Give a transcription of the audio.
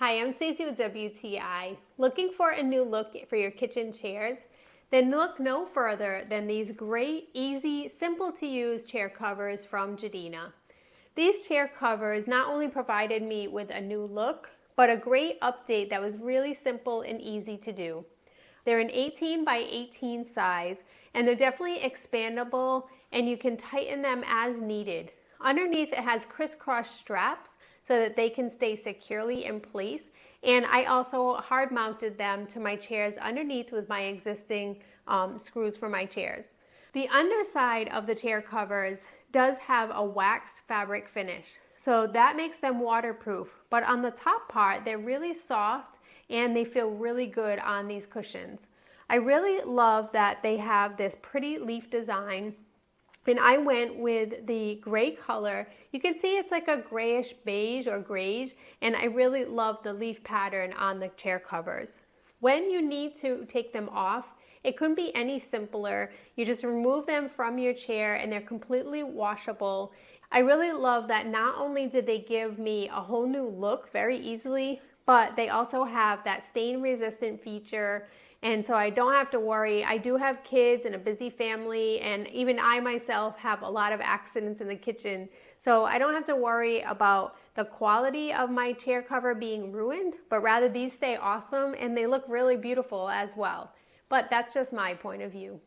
Hi, I'm Stacey with WTI. Looking for a new look for your kitchen chairs? Then look no further than these great, easy, simple to use chair covers from Genina. These chair covers not only provided me with a new look, but a great update that was really simple and easy to do. They're an 18 by 18 size, and they're definitely expandable, and you can tighten them as needed. Underneath it has crisscross straps so that they can stay securely in place, and I also hard mounted them to my chairs underneath with my existing screws for my chairs. The underside of the chair covers does have a waxed fabric finish, so that makes them waterproof, but on the top part they're really soft and they feel really good on these cushions. I really love that they have this pretty leaf design, and I went with the gray color. You can see it's like a grayish beige or greige, and I really love the leaf pattern on the chair covers. When you need to take them off, it couldn't be any simpler. You just remove them from your chair and they're completely washable. I really love that not only did they give me a whole new look very easily, but they also have that stain resistant feature, and so I don't have to worry. I do have kids and a busy family, and even I myself have a lot of accidents in the kitchen, so I don't have to worry about the quality of my chair cover being ruined, but rather these stay awesome and they look really beautiful as well. But that's just my point of view.